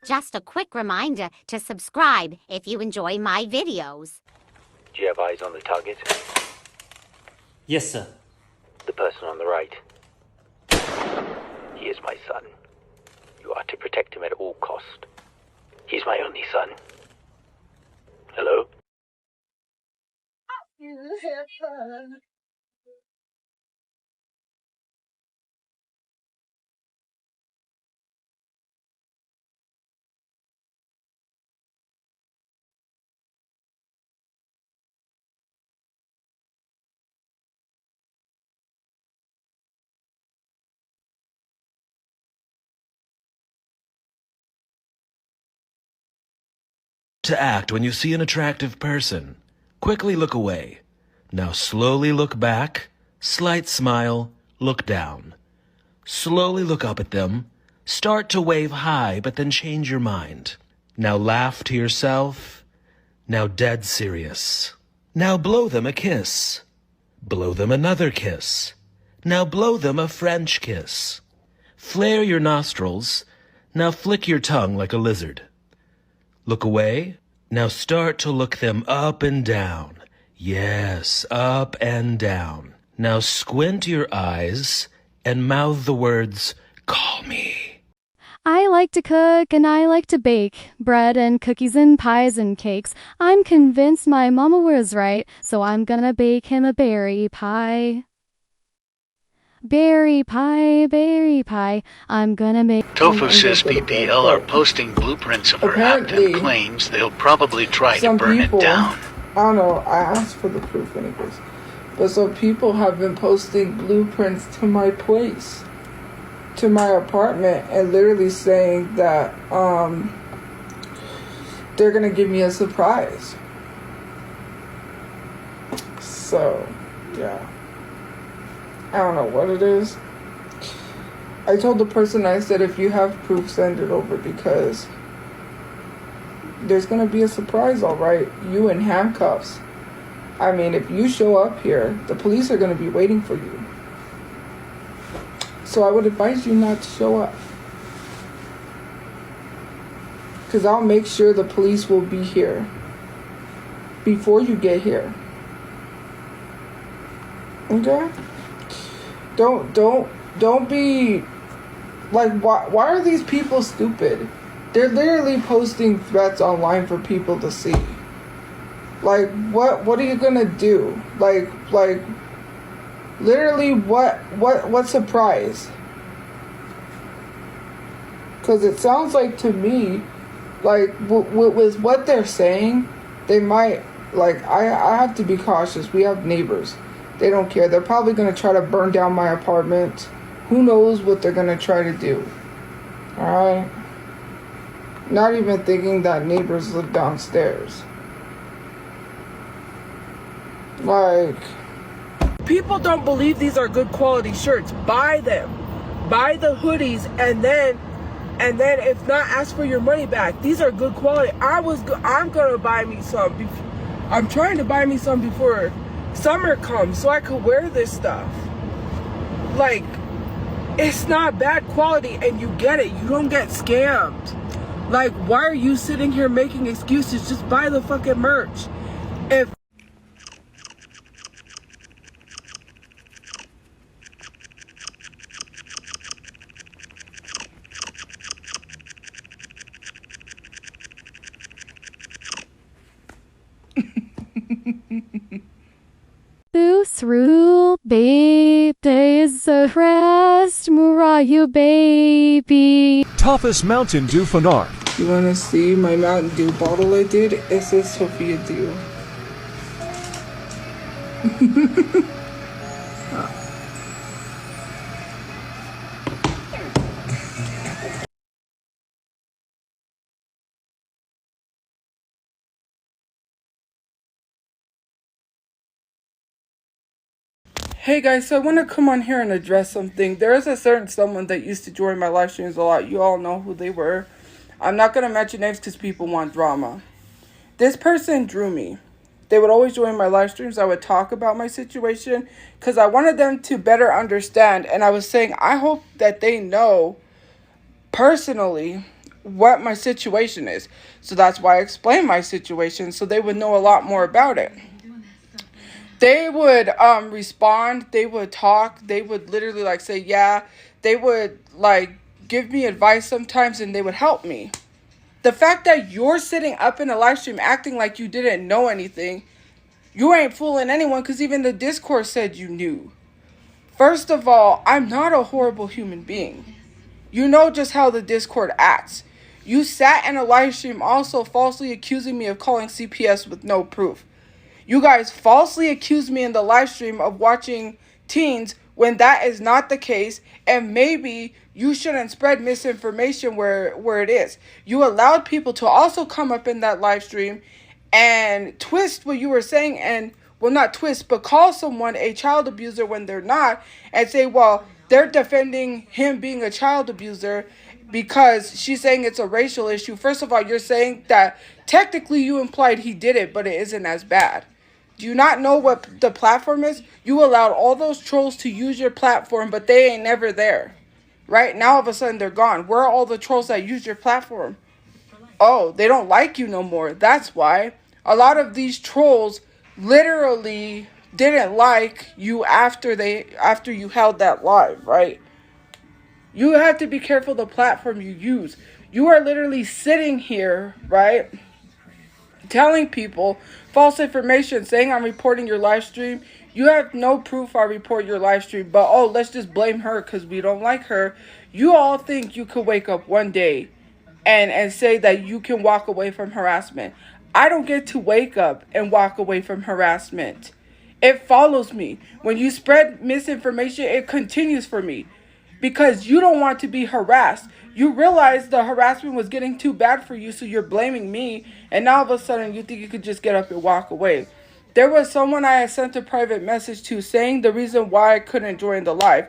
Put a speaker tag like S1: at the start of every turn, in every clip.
S1: Just a quick reminder to subscribe if you enjoy my videos.
S2: Do you have eyes on the target?
S3: Yes, sir.
S2: The person on the right. He is my son. You are to protect him at all cost. He's my only son. Hello?
S4: To act when you see an attractive person. Quickly look away. Now slowly look back, slight smile, look down. Slowly look up at them. Start to wave hi, but then change your mind. Now laugh to yourself. Now dead serious. Now blow them a kiss. Blow them another kiss. Now blow them a French kiss. Flare your nostrils. Now flick your tongue like a lizard. Look away. Now start to look them up and down. Yes, up and down. Now squint your eyes and mouth the words, "Call me."
S5: I like to cook and I like to bake. Bread and cookies and pies and cakes. I'm convinced my mama was right, so I'm gonna bake him a berry pie. Berry pie, I'm gonna make...
S6: Tofu says PPL are posting blueprints of her act and claims they'll probably try to burn it down.
S7: I don't know, I asked for the proof anyways. But some people have been posting blueprints to my place, to my apartment, and literally saying that they're gonna give me a surprise. So, yeah. I don't know what it is. I told the person, I said, if you have proof, send it over, because there's going to be a surprise, all right? You in handcuffs. I mean, if you show up here, the police are going to be waiting for you. So I would advise you not to show up. Because I'll make sure the police will be here before you get here. Okay? Don't be like, why are these people stupid? They're literally posting threats online for people to see. Like, what are you gonna do? Like literally what surprise? Because it sounds like to me, like with what they're saying, they might, like, I have to be cautious. We have neighbors. They don't care. They're probably going to try to burn down my apartment. Who knows what they're going to try to do. Alright? Not even thinking that neighbors live downstairs. Like, people don't believe these are good quality shirts. Buy them. Buy the hoodies, and then if not, ask for your money back. These are good quality. I'm going to buy me some. I'm trying to buy me some before summer comes so I could wear this stuff. Like, it's not bad quality and you get it. You don't get scammed. Like, why are you sitting here making excuses? Just buy the fucking merch. If
S5: Through days of rest, Murayu baby.
S8: Toughest Mountain Dew Fanar.
S7: you want to see my Mountain Dew bottle I did? It says TophiaChu. Hey guys, so I want to come on here and address something. There is a certain someone that used to join my live streams a lot. You all know who they were. I'm not going to mention names because people want drama. This person drew me. They would always join my live streams. I would talk about my situation because I wanted them to better understand. And I was saying, I hope that they know personally what my situation is. So that's why I explained my situation, so they would know a lot more about it. They would respond, they would talk, they would literally like say yeah, they would like give me advice sometimes, and they would help me. The fact that you're sitting up in a live stream acting like you didn't know anything, you ain't fooling anyone, because even the Discord said you knew. First of all, I'm not a horrible human being. You know just how the Discord acts. You sat in a live stream also falsely accusing me of calling CPS with no proof. You guys falsely accused me in the live stream of watching teens when that is not the case, and maybe you shouldn't spread misinformation where it is. You allowed people to also come up in that live stream and twist what you were saying, and, well, not twist, but call someone a child abuser when they're not, and say, well, they're defending him being a child abuser because she's saying it's a racial issue. First of all, you're saying that technically you implied he did it, but it isn't as bad. Do you not know what the platform is? You allowed all those trolls to use your platform, but they ain't never there. Right? Now all of a sudden they're gone. Where are all the trolls that use your platform? Oh, they don't like you no more. That's why. A lot of these trolls literally didn't like you after you held that live, right? You have to be careful the platform you use. You are literally sitting here, right, telling people false information, saying I'm reporting your live stream. You have no proof I report your live stream, but oh, let's just blame her because we don't like her. You all think you could wake up one day and say that you can walk away from harassment. I don't get to wake up and walk away from harassment. It follows me. When you spread misinformation, it continues for me because you don't want to be harassed. You realize the harassment was getting too bad for you, so you're blaming me, and now all of a sudden you think you could just get up and walk away. There was someone I had sent a private message to saying the reason why I couldn't join the live.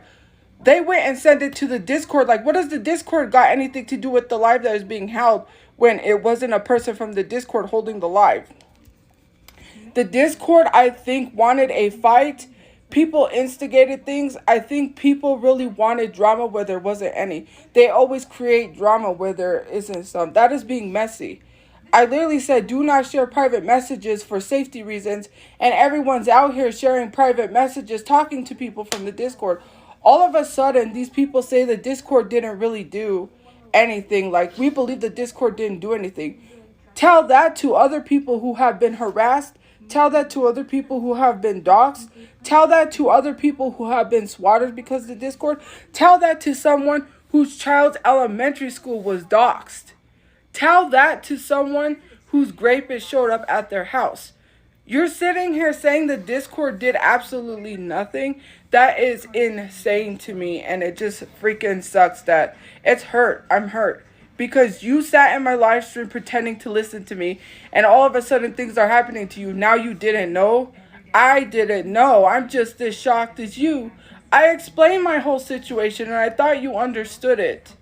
S7: They went and sent it to the Discord. Like, what does the Discord got anything to do with the live that is being held when it wasn't a person from the Discord holding the live? The Discord, I think, wanted a fight. People instigated things. I think people really wanted drama where there wasn't any. They always create drama where there isn't some. That is being messy. I literally said, do not share private messages for safety reasons. And everyone's out here sharing private messages, talking to people from the Discord. All of a sudden, these people say the Discord didn't really do anything. Like, we believe the Discord didn't do anything. Tell that to other people who have been harassed. Tell that to other people who have been doxxed. Tell that to other people who have been swatted because of the Discord. Tell that to someone whose child's elementary school was doxxed. Tell that to someone whose rapist showed up at their house. You're sitting here saying the Discord did absolutely nothing. That is insane to me, and it just freaking sucks that it's hurt. I'm hurt. Because you sat in my live stream pretending to listen to me, and all of a sudden things are happening to you. Now you didn't know. I didn't know. I'm just as shocked as you. I explained my whole situation, and I thought you understood it.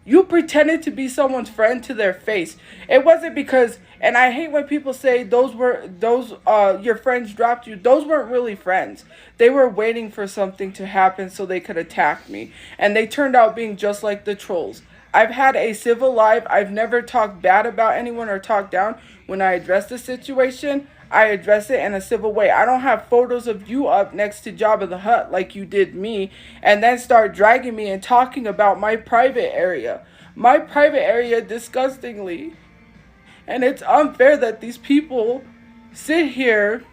S7: You pretended to be someone's friend to their face. It wasn't because, and I hate when people say your friends dropped you. Those weren't really friends. They were waiting for something to happen so they could attack me. And they turned out being just like the trolls. I've had a civil life. I've never talked bad about anyone or talked down. When I address the situation, I address it in a civil way. I don't have photos of you up next to Jabba the Hutt like you did me, and then start dragging me and talking about my private area. My private area, disgustingly. And it's unfair that these people sit here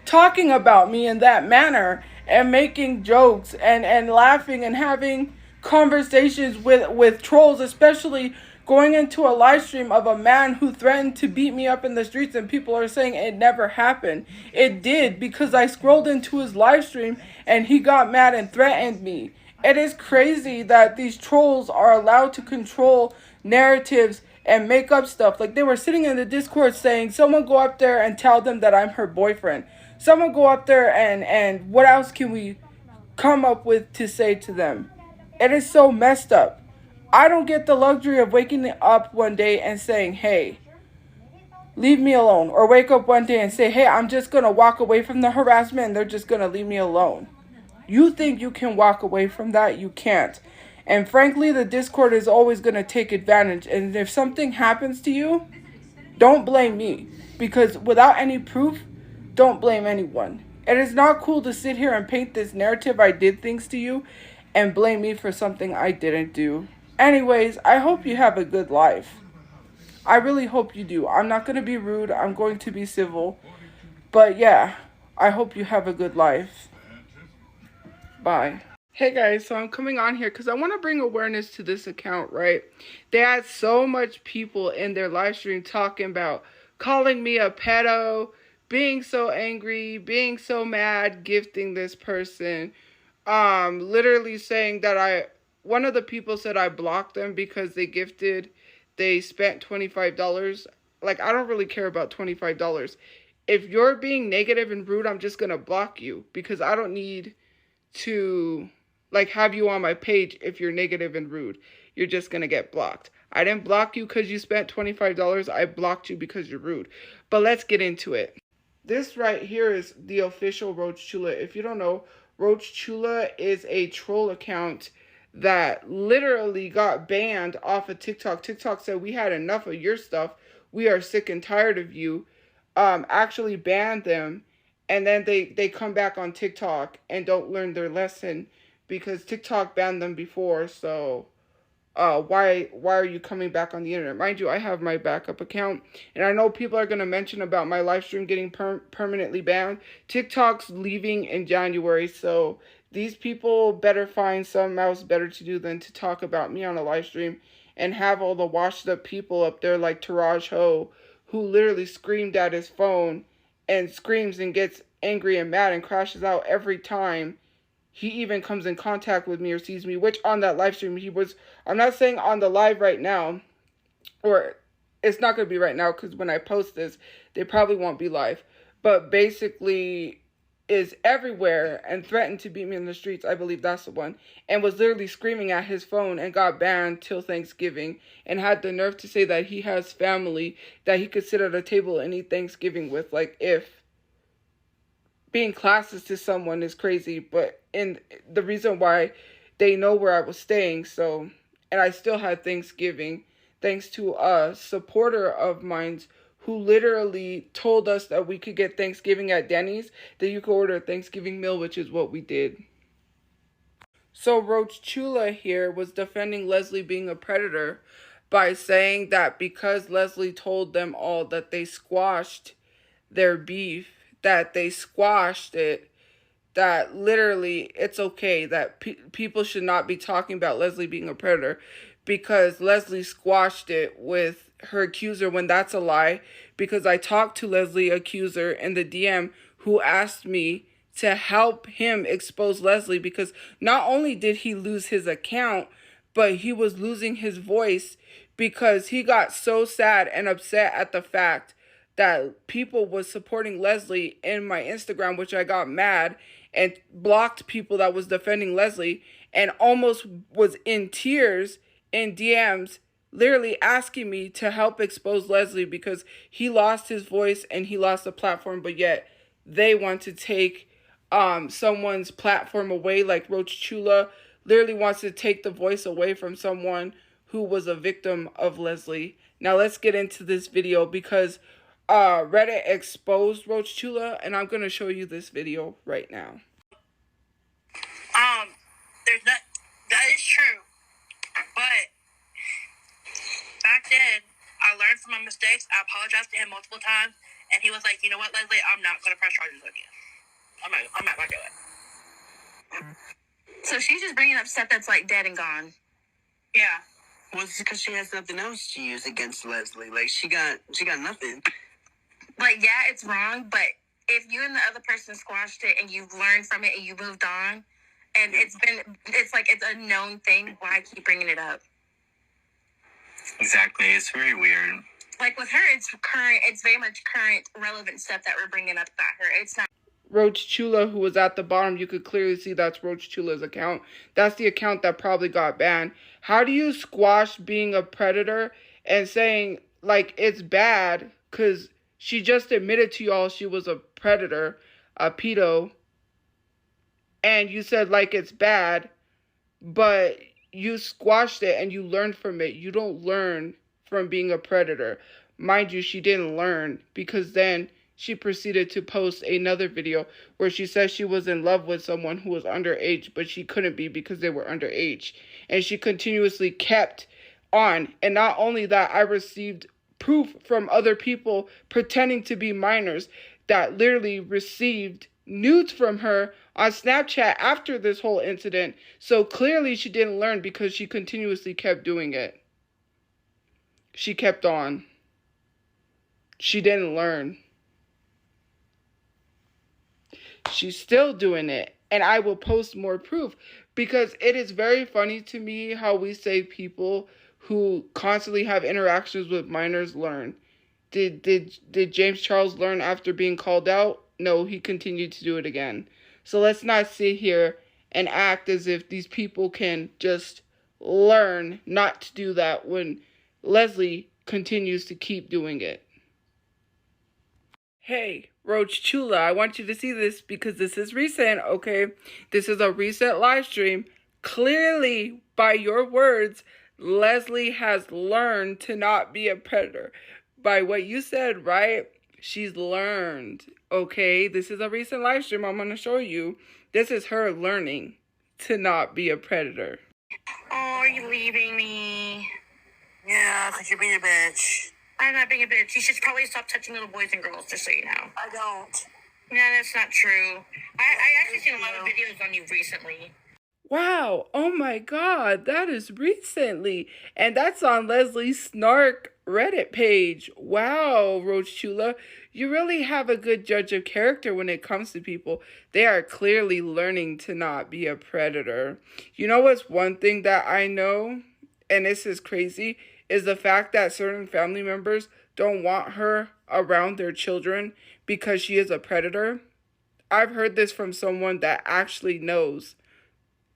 S7: talking about me in that manner and making jokes and laughing and having conversations with trolls, especially going into a live stream of a man who threatened to beat me up in the streets, and people are saying it never happened. It did, because I scrolled into his live stream and he got mad and threatened me. It is crazy that these trolls are allowed to control narratives and make up stuff. Like, they were sitting in the Discord saying, someone go up there and tell them that I'm her boyfriend. Someone go up there and what else can we come up with to say to them? It is so messed up. I don't get the luxury of waking up one day and saying, hey, leave me alone. Or wake up one day and say, hey, I'm just going to walk away from the harassment and they're just going to leave me alone. You think you can walk away from that? You can't. And frankly, the Discord is always going to take advantage. And if something happens to you, don't blame me. Because without any proof, don't blame anyone. It is not cool to sit here and paint this narrative I did things to you and blame me for something I didn't do. Anyways, I hope you have a good life. I really hope you do. I'm not going to be rude. I'm going to be civil. But yeah, I hope you have a good life. Bye. Hey guys, so I'm coming on here because I want to bring awareness to this account, right? They had so much people in their live stream talking about calling me a pedo, being so angry, being so mad, gifting this person. Literally saying that one of the people said I blocked them because they spent $25. Like, I don't really care about $25. If you're being negative and rude, I'm just going to block you because I don't need to, like, have you on my page if you're negative and rude. You're just going to get blocked. I didn't block you because you spent $25. I blocked you because you're rude. But let's get into it. This right here is the official Roach Chula. If you don't know, Roach Chula is a troll account that literally got banned off of TikTok. TikTok said, we had enough of your stuff. We are sick and tired of you. Actually banned them. And then they come back on TikTok and don't learn their lesson because TikTok banned them before. So why are you coming back on the internet? Mind you, I have my backup account. And I know people are going to mention about my live stream getting permanently banned. TikTok's leaving in January. So these people better find something else better to do than to talk about me on a live stream and have all the washed up people up there like TophiaChu, who literally screamed at his phone and screams and gets angry and mad and crashes out every time he even comes in contact with me or sees me, which on that live stream I'm not saying on the live right now, or it's not going to be right now because when I post this, they probably won't be live, but basically is everywhere and threatened to beat me in the streets. I believe that's the one. And was literally screaming at his phone and got banned till Thanksgiving and had the nerve to say that he has family that he could sit at a table and eat Thanksgiving with. Like, if being classist to someone is crazy, but in the reason why they know where I was staying, so, and I still had Thanksgiving thanks to a supporter of mine's who literally told us that we could get Thanksgiving at Denny's, that you could order a Thanksgiving meal, which is what we did. So Roach Chula here was defending Leslie being a predator by saying that because Leslie told them all that they squashed their beef, that they squashed it, that literally it's okay, that people should not be talking about Leslie being a predator because Leslie squashed it with her accuser, when that's a lie, because I talked to Leslie accuser in the DM who asked me to help him expose Leslie because not only did he lose his account, but he was losing his voice because he got so sad and upset at the fact that people was supporting Leslie in my Instagram, which I got mad and blocked people that was defending Leslie and almost was in tears in DMs literally asking me to help expose Leslie because he lost his voice and he lost the platform, but yet they want to take someone's platform away. Like Roach Chula literally wants to take the voice away from someone who was a victim of Leslie. Now let's get into this video because Reddit exposed Roach Chula, and I'm going to show you this video right now.
S9: That is true, but back then, I learned from my mistakes. I apologized to him multiple times, and he was like, "You know what, Leslie? I'm not going to press charges on you. I'm not going to do it."
S10: So she's just bringing up stuff that's like dead and gone.
S9: Yeah.
S11: Well, it's because she has nothing else to use against Leslie. Like, she got nothing.
S10: Like, yeah, it's wrong, but if you and the other person squashed it and you've learned from it and you moved on, and it's a known thing, why keep bringing it up?
S11: Exactly. It's very weird.
S10: Like with her, it's very much current, relevant stuff that we're bringing up about her. It's not.
S7: Roach Chula, who was at the bottom, you could clearly see that's Roach Chula's account. That's the account that probably got banned. How do you squash being a predator and saying, like, it's bad because she just admitted to y'all she was a predator, a pedo, and you said, like, it's bad, but you squashed it and you learned from it. You don't learn from being a predator. Mind you, she didn't learn, because then she proceeded to post another video where she says she was in love with someone who was underage, but she couldn't be because they were underage. And she continuously kept on. And not only that, I received proof from other people pretending to be minors that literally received nudes from her on Snapchat after this whole incident. So clearly she didn't learn, because she continuously kept doing it. She kept on. She didn't learn. She's still doing it. And I will post more proof, because it is very funny to me how we say people who constantly have interactions with minors learn. Did James Charles learn after being called out? No, he continued to do it again. So let's not sit here and act as if these people can just learn not to do that when Leslie continues to keep doing it. Hey, Roach Chula, I want you to see this because this is recent, okay? This is a recent live stream. Clearly, by your words, Leslie has learned to not be a predator. By what you said, right? She's learned, okay? This is a recent live stream I'm going to show you. This is her learning to not be a predator.
S10: Oh, are you leaving me?
S11: Yeah, because you're being a bitch.
S10: I'm not being a bitch. You should probably stop touching little boys and girls, just so you know.
S11: I don't.
S10: No, that's not true. I actually seen a lot of videos on you recently.
S7: Wow, oh my god, that is recently. And that's on Leslie's Snark Reddit page. Wow, Roach Chula, you really have a good judge of character when it comes to people. They are clearly learning to not be a predator. You know what's one thing that I know, and this is crazy, is the fact that certain family members don't want her around their children because she is a predator. I've heard this from someone that actually knows.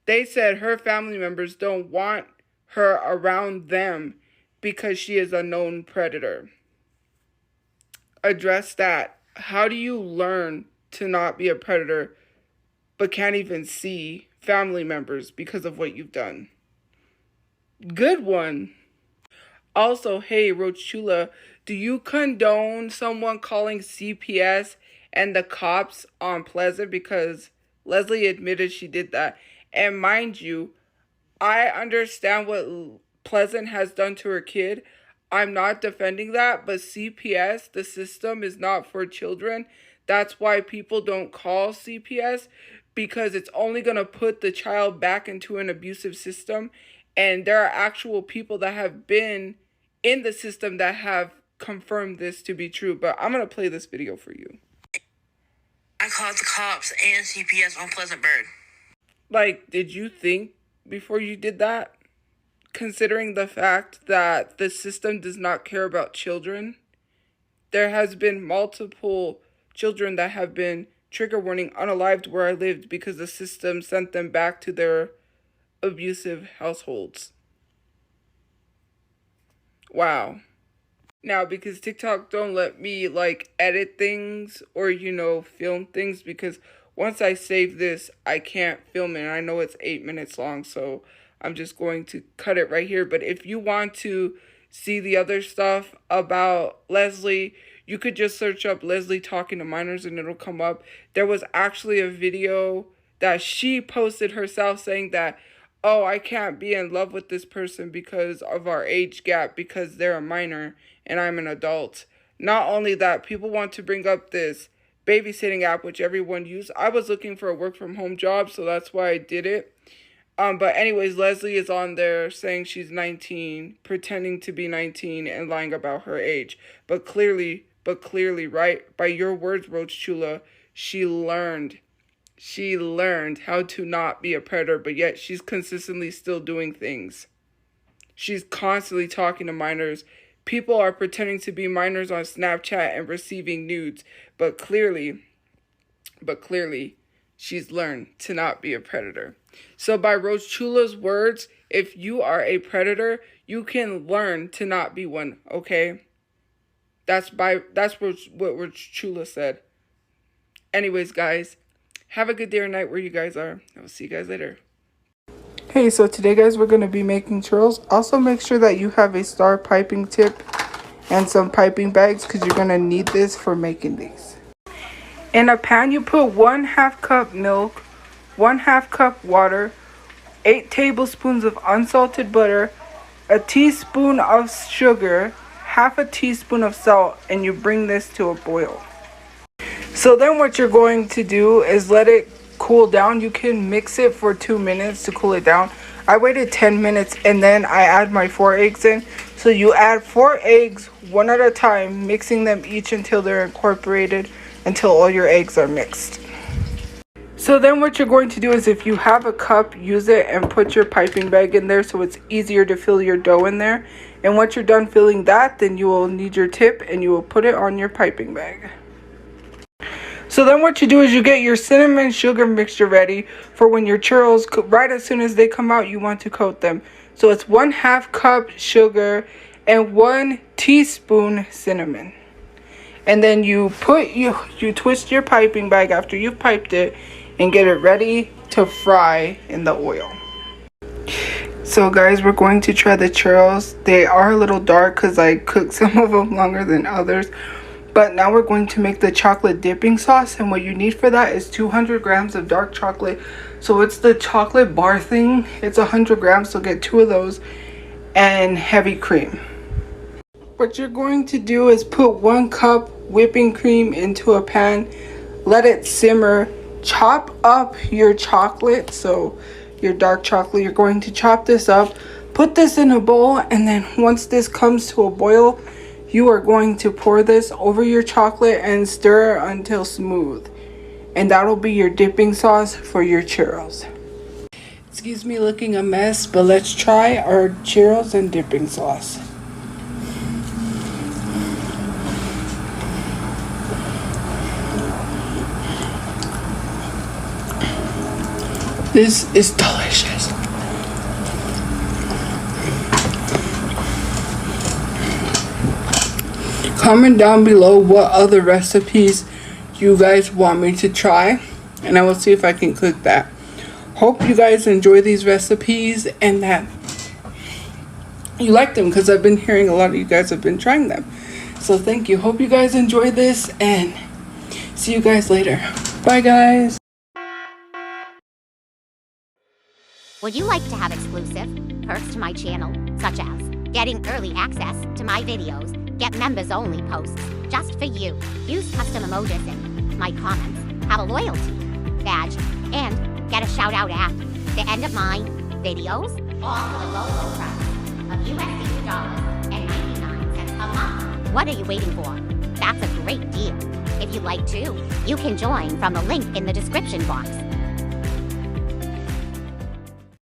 S7: They said her family members don't want her around them because she is a known predator. Address that. How do you learn to not be a predator but can't even see family members because of what you've done? Good one. Also, hey, Roach Chula, do you condone someone calling CPS and the cops on Pleasant? Because Leslie admitted she did that. And mind you, I understand what Pleasant has done to her kid. I'm not defending that, but CPS, the system, is not for children. That's why people don't call CPS, because it's only going to put the child back into an abusive system. And there are actual people that have been in the system that have confirmed this to be true. But I'm going to play this video for you.
S11: I called the cops and CPS on Pleasant Bird.
S7: Like, did you think before you did that? Considering the fact that the system does not care about children, there has been multiple children that have been trigger warning unalived where I lived because the system sent them back to their abusive households. Wow. Now, because TikTok don't let me, edit things or, film things, because once I save this, I can't film it. And I know it's 8 minutes long, so I'm just going to cut it right here. But if you want to see the other stuff about Leslie, you could just search up Leslie talking to minors and it'll come up. There was actually a video that she posted herself saying that, oh, I can't be in love with this person because of our age gap, because they're a minor and I'm an adult. Not only that, people want to bring up this babysitting app, which everyone uses. I was looking for a work from home job, so that's why I did it. But anyways, Leslie is on there saying she's 19, pretending to be 19 and lying about her age. But clearly, right, by your words, Roach Chula, she learned how to not be a predator, but yet she's consistently still doing things. She's constantly talking to minors. People are pretending to be minors on Snapchat and receiving nudes, but clearly, she's learned to not be a predator. So by Roach Chula's words, if you are a predator, you can learn to not be one, okay? That's what Roach Chula said. Anyways, guys, have a good day or night where you guys are. I will see you guys later. Hey, so today guys, we're going to be making churros. Also make sure that you have a star piping tip and some piping bags because you're going to need this for making these. In a pan, you put 1/2 cup milk, 1/2 cup water, 8 tablespoons of unsalted butter, a teaspoon of sugar, 1/2 teaspoon of salt, and you bring this to a boil. So then what you're going to do is let it cool down. You can mix it for 2 minutes to cool it down. I waited 10 minutes and then I add my 4 eggs in. So you add 4 eggs one at a time, mixing them each until they're incorporated, until all your eggs are mixed. So then what you're going to do is, if you have a cup, use it and put your piping bag in there so it's easier to fill your dough in there. And once you're done filling that, then you will need your tip and you will put it on your piping bag. So then what you do is you get your cinnamon sugar mixture ready for when your churros, right as soon as they come out, you want to coat them. So it's 1/2 cup sugar and 1 teaspoon cinnamon. And then you twist your piping bag after you've piped it and get it ready to fry in the oil. So guys, we're going to try the churros. They are a little dark because I cooked some of them longer than others. But now we're going to make the chocolate dipping sauce, and what you need for that is 200 grams of dark chocolate. So it's the chocolate bar thing. It's 100 grams, so get 2 of those, and heavy cream. What you're going to do is put 1 cup whipping cream into a pan, let it simmer, chop up your chocolate, so your dark chocolate, you're going to chop this up, put this in a bowl, and then once this comes to a boil, you are going to pour this over your chocolate and stir until smooth. And that'll be your dipping sauce for your churros. Excuse me looking a mess, but let's try our churros and dipping sauce. This is delicious. Comment down below what other recipes you guys want me to try, and I will see if I can cook that. Hope you guys enjoy these recipes and that you like them, because I've been hearing a lot of you guys have been trying them. So thank you. Hope you guys enjoy this, and see you guys later. Bye guys.
S1: Would you like to have exclusive perks to my channel, such as getting early access to my videos, get members-only posts just for you, use custom emojis in my comments, have a loyalty badge, and get a shout-out at the end of my videos, all for the lowest price of $2.99 a month? What are you waiting for? That's a great deal. If you'd like to, you can join from the link in the description box.